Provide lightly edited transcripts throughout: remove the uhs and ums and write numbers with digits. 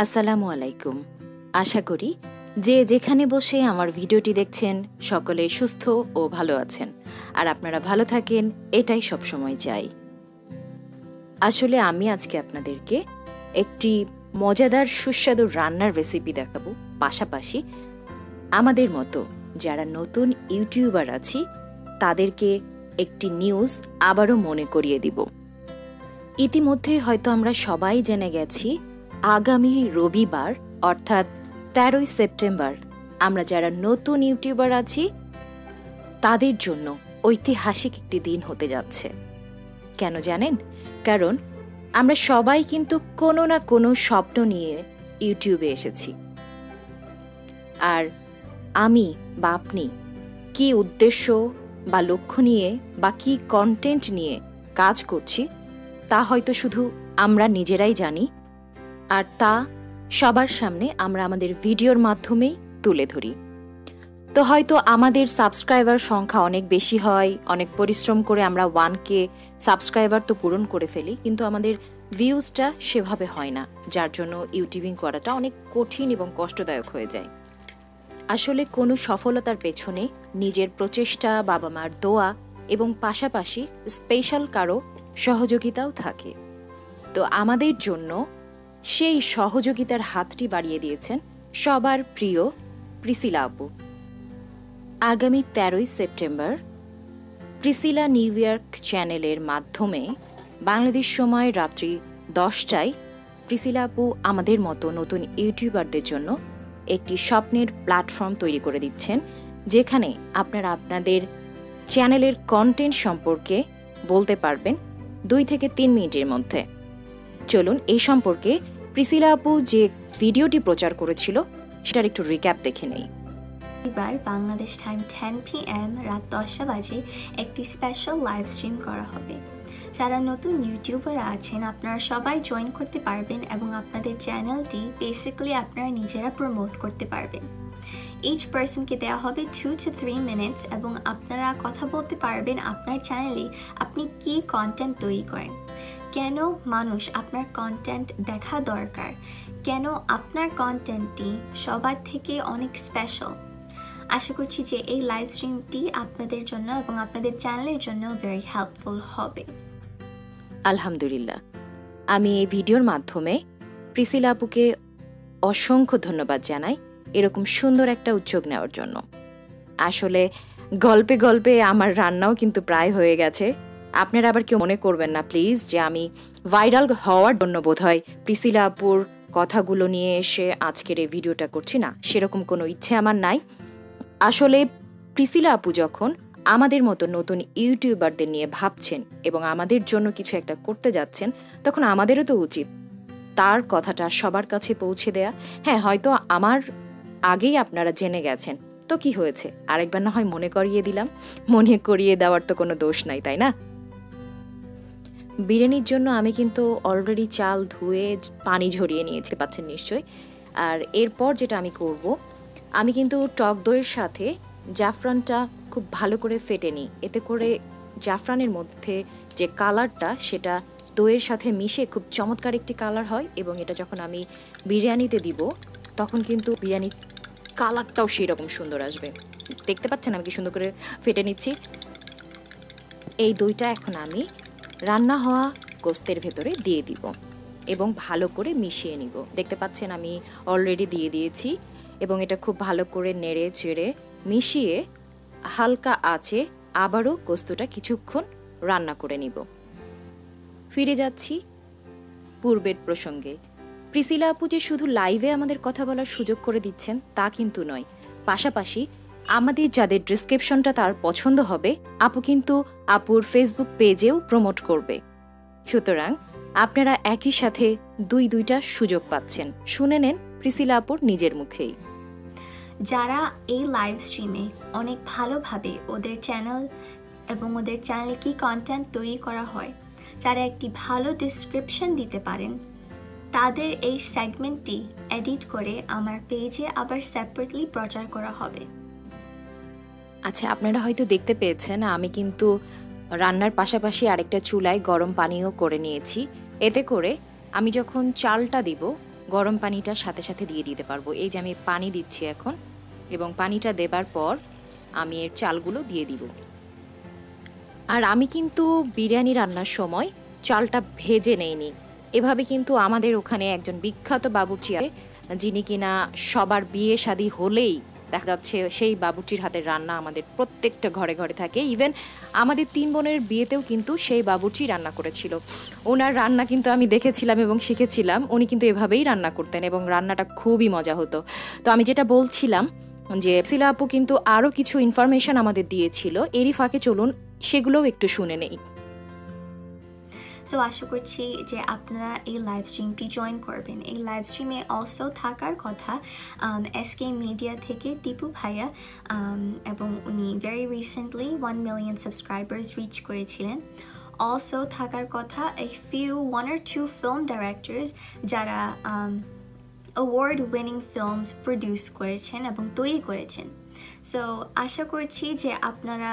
আসসালামু আলাইকুম। আশা করি যে যেখানে বসে আমার ভিডিওটি দেখছেন সকলে সুস্থ ও ভালো আছেন, আর আপনারা ভালো থাকেন এটাই সবসময় চাই। আসলে আমি আজকে আপনাদেরকে একটি মজাদার সুস্বাদু রান্নার রেসিপি দেখাবো, পাশাপাশি আমাদের মতো যারা নতুন ইউটিউবার আছি তাদেরকে একটি নিউজ আবারও মনে করিয়ে দিব। ইতিমধ্যে হয়তো আমরা সবাই জেনে গেছি আগামী রবিবার অর্থাৎ 13ই সেপ্টেম্বর আমরা যারা নতুন ইউটিউবার আছি তাদের জন্য ঐতিহাসিক একটি দিন হতে যাচ্ছে। কেন জানেন? কারণ আমরা সবাই কিন্তু কোনো না কোনো স্বপ্ন নিয়ে ইউটিউবে এসেছি, আর আমি বা আপনি কি উদ্দেশ্য বা লক্ষ্য নিয়ে বা কি কন্টেন্ট নিয়ে কাজ করছি তা হয়তো শুধু আমরা নিজেরাই জানি, আর তা সবার সামনে আমরা আমাদের ভিডিওর মাধ্যমেই তুলে ধরি। তো হয়তো আমাদের সাবস্ক্রাইবার সংখ্যা অনেক বেশি হয়, অনেক পরিশ্রম করে আমরা 1K সাবস্ক্রাইবার তো পূরণ করে ফেলি, কিন্তু আমাদের ভিউজটা সেভাবে হয় না, যার জন্য ইউটিউবিং করাটা অনেক কঠিন এবং কষ্টদায়ক হয়ে যায়। আসলে কোনো সফলতার পেছনে নিজের প্রচেষ্টা, বাবা মার দোয়া এবং পাশাপাশি স্পেশাল কারো সহযোগিতাও থাকে। তো আমাদের জন্য সেই সহযোগিতার হাতটি বাড়িয়ে দিয়েছেন সবার প্রিয় প্রিসিলা আপু। আগামী 13ই সেপ্টেম্বর প্রিসিলা নিউ ইয়র্ক চ্যানেলের মাধ্যমে বাংলাদেশ সময় রাত্রি 10টায় প্রিসিলা আপু আমাদের মতো নতুন ইউটিউবারদের জন্য একটি স্বপ্নের প্ল্যাটফর্ম তৈরি করে দিচ্ছেন, যেখানে আপনারা আপনাদের চ্যানেলের কন্টেন্ট সম্পর্কে বলতে পারবেন 2 থেকে 3 মিনিটের মধ্যে। চলুন এই সম্পর্কে প্রিসিলা আপু যে ভিডিওটি প্রচার করেছিল সেটার একটু রিক্যাপ দেখে নেই। এবার বাংলাদেশ টাইম 10 PM রাত 10টা বাজে একটি স্পেশাল লাইভ স্ট্রিম করা হবে। যারা নতুন ইউটিউবার আছেন আপনারা সবাই জয়েন করতে পারবেন এবং আপনাদের চ্যানেলটি বেসিক্যালি আপনারা নিজেরা প্রমোট করতে পারবেন। ইচ পার্সনকে দেওয়া হবে 2 to 3 মিনিটস এবং আপনারা কথা বলতে পারবেন আপনার চ্যানেলে আপনি কি কন্টেন্ট তৈরি করেন, কেন মানুষ আপনার কন্টেন্ট দেখা দরকার, কেন আপনার কন্টেন্টটি সবার থেকে অনেক স্পেশাল। আশা করছি যে এই লাইভ স্ট্রিমটি আপনাদের জন্য এবং আপনাদের চ্যানেলের জন্য ভেরি হেল্পফুল হবে। আলহামদুলিল্লাহ, আমি এই ভিডিওর মাধ্যমে প্রিসিলা আপুকে অসংখ্য ধন্যবাদ জানাই এরকম সুন্দর একটা উদ্যোগ নেওয়ার জন্য। আসলে গল্পে গল্পে আমার রান্নাও কিন্তু প্রায় হয়ে গেছে। আপনারা আবার কেউ মনে করবেন না প্লিজ যে আমি ভাইরাল হওয়ার জন্য বোধহয় প্রিসিলা আপুর কথাগুলো নিয়ে এসে আজকের এই ভিডিওটা করছি, না, সেরকম কোনো ইচ্ছে আমার নাই। আসলে প্রিসিলা আপু যখন আমাদের মতো নতুন ইউটিউবারদের নিয়ে ভাবছেন এবং আমাদের জন্য কিছু একটা করতে যাচ্ছেন, তখন আমাদেরও তো উচিত তার কথাটা সবার কাছে পৌঁছে দেয়া। হ্যাঁ, হয়তো আমার আগেই আপনারা জেনে গেছেন, তো কি হয়েছে, আরেকবার না হয় মনে করিয়ে দিলাম। মনে করিয়ে দেওয়ার তো কোনো দোষ নাই, তাই না? বিরিয়ানির জন্য আমি কিন্তু অলরেডি চাল ধুয়ে পানি ঝরিয়ে নিয়েছি, পাচ্ছেন নিশ্চয়ই। আর এরপর যেটা আমি করব, আমি কিন্তু টক দইয়ের সাথে জাফরানটা খুব ভালো করে ফেটে নিই, এতে করে জাফরানের মধ্যে যে কালারটা সেটা দইয়ের সাথে মিশে খুব চমৎকার একটি কালার হয়, এবং এটা যখন আমি বিরিয়ানিতে দিব তখন কিন্তু বিরিয়ানির কালারটাও সেই রকম সুন্দর আসবে। দেখতে পাচ্ছেন আমি কি সুন্দর করে ফেটে নিচ্ছি। এই দইটা এখন আমি রান্না হওয়া গোস্তের ভেতরে দিয়ে দিব এবং ভালো করে মিশিয়ে নিব। দেখতে পাচ্ছেন আমি অলরেডি দিয়ে দিয়েছি এবং এটা খুব ভালো করে নেড়ে চেড়ে মিশিয়ে হালকা আঁচে আবারও গোস্তটা কিছুক্ষণ রান্না করে নিব। ফিরে যাচ্ছি পূর্বের প্রসঙ্গে। প্রিসিলা আপু যে শুধু লাইভে আমাদের কথা বলার সুযোগ করে দিচ্ছেন তা কিন্তু নয়, পাশাপাশি আমাদের যাদের ডেসক্রিপশনটা তার পছন্দ হবে আপু কিন্তু আপুর ফেসবুক পেজেও প্রমোট করবে। সুতরাং আপনারা একই সাথে দুইটা সুযোগ পাচ্ছেন। শুনে নেন প্রিসিলা আপুর নিজের মুখেই। যারা এই লাইভ স্ট্রিমে অনেক ভালোভাবে ওদের চ্যানেল এবং ওদের চ্যানেলে কি কন্টেন্ট তৈরি করা হয়, যারা একটি ভালো ডেসক্রিপশন দিতে পারেন, তাদের এই সেগমেন্টটি এডিট করে আমার পেজে আবার সেপারেটলি প্রচার করা হবে। আচ্ছা, আপনারা হয়তো দেখতে পেয়েছেন আমি কিন্তু রান্নার পাশাপাশি আরেকটা চুলায় গরম পানিও করে নিয়েছি। এতে করে আমি যখন চালটা দিব গরম পানিটা সাথে সাথে দিয়ে দিতে পারবো। এই যে আমি পানি দিচ্ছি এখন, এবং পানিটা দেবার পর আমি এর চালগুলো দিয়ে দিব। আর আমি কিন্তু বিরিয়ানি রান্নার সময় চালটা ভেজে নেইনি। এভাবে কিন্তু আমাদের ওখানে একজন বিখ্যাত বাবুর্চি আছে, যিনি কিনা সবার বিয়ে শাদী হলেই দেখা যাচ্ছে সেই বাবুর্চির হাতের রান্না আমাদের প্রত্যেকটা ঘরে ঘরে থাকে। ইভেন আমাদের 3 বোনের বিয়েতেও কিন্তু সেই বাবুর্চি রান্না করেছিল। ওনার রান্না কিন্তু আমি দেখেছিলাম এবং শিখেছিলাম। উনি কিন্তু এভাবেই রান্না করতেন এবং রান্নাটা খুবই মজা হতো। তো আমি যেটা বলছিলাম যে প্রিসিলা আপু কিন্তু আরও কিছু ইনফরমেশন আমাদের দিয়েছিল, এরই ফাঁকে চলুন সেগুলোও একটু শুনে নেই। সো আশা করছি যে আপনারা এই লাইভ স্ট্রিমটি জয়েন করবেন। এই লাইভ স্ট্রিমে অলসো থাকার কথা এসকে মিডিয়া থেকে টিপু ভাইয়া, এবং উনি very recently 1 million subscribers reach করেছিলেন। অলসো থাকার কথা one or two film directors যারা অ্যাওয়ার্ড উইনিং ফিল্মস প্রডিউস করেছেন এবং তৈরি করেছেন। সো আশা করছি যে আপনারা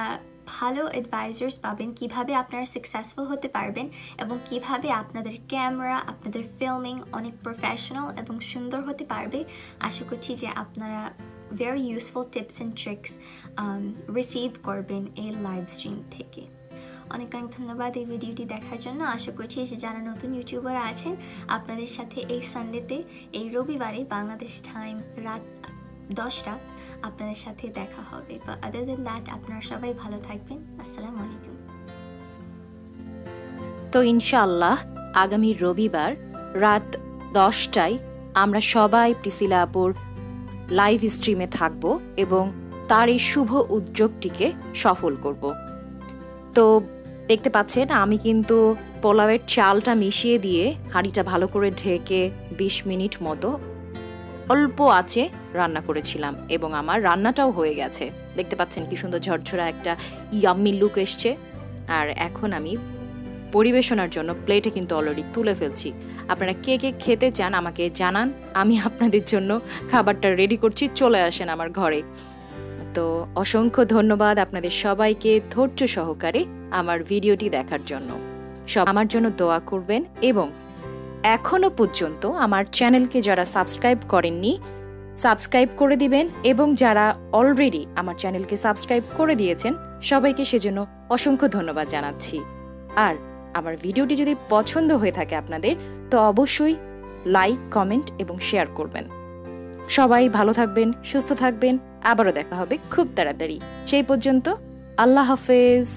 ভালো অ্যাডভাইজার্স পাবেন কিভাবে আপনারা সাকসেসফুল হতে পারবেন এবং কিভাবে আপনাদের ক্যামেরা, আপনাদের ফিল্মিং অনেক প্রফেশনাল এবং সুন্দর হতে পারবে। আশা করছি যে আপনারা very useful tips and tricks receive করবেন এই লাইভ স্ট্রিম থেকে। অনেক অনেক ধন্যবাদ এই ভিডিওটি দেখার জন্য। আশা করছি যে যারা নতুন ইউটিউবার আছেন আপনাদের সাথে এই সানডেতে, এই রবিবারে বাংলাদেশ টাইম রাত 10টা আপনাদের সাথে দেখা হবে। বা আদার দেন দ্যাট আপনারা সবাই ভালো থাকবেন। আসসালামু আলাইকুম। তো ইনশাআল্লাহ আগামী রবিবার রাত 10টায় আমরা সবাই প্রিসিলা আপুর লাইভ স্ট্রিমে থাকব এবং তার এই শুভ উদ্যোগটিকে সফল করব। তো দেখতে পাচ্ছেন আমি কিন্তু পোলাওয়ের চালটা মিশিয়ে দিয়ে হাঁড়িটা ভালো করে ঢেকে 20 মিনিট মতো অল্প আঁচে রান্না করেছিলাম এবং আমার রান্নাটাও হয়ে গেছে। দেখতে পাচ্ছেন কি সুন্দর ঝরঝরা একটা ইয়াম্মি লুক এসছে। আর এখন আমি পরিবেশনার জন্য প্লেটে কিন্তু অলরেডি তুলে ফেলছি। আপনারা কে কে খেতে চান আমাকে জানান, আমি আপনাদের জন্য খাবারটা রেডি করছি, চলে আসেন আমার ঘরে। তো অসংখ্য ধন্যবাদ আপনাদের সবাইকে ধৈর্য সহকারে আমার ভিডিওটি দেখার জন্য। সব আমার জন্য দোয়া করবেন এবং এখনো পর্যন্ত আমার চ্যানেলকে যারা সাবস্ক্রাইব করেননি সাবস্ক্রাইব করে দিবেন, এবং যারা অলরেডি আমার চ্যানেলকে সাবস্ক্রাইব করে দিয়েছেন সবাইকে সেজন্য অসংখ্য ধন্যবাদ জানাচ্ছি। আর আমার ভিডিওটি যদি পছন্দ হয়ে থাকে আপনাদের, তো অবশ্যই লাইক, কমেন্ট এবং শেয়ার করবেন। সবাই ভালো থাকবেন, সুস্থ থাকবেন। আবারও দেখা হবে খুব তাড়াতাড়ি। সেই পর্যন্ত আল্লাহ হাফেজ।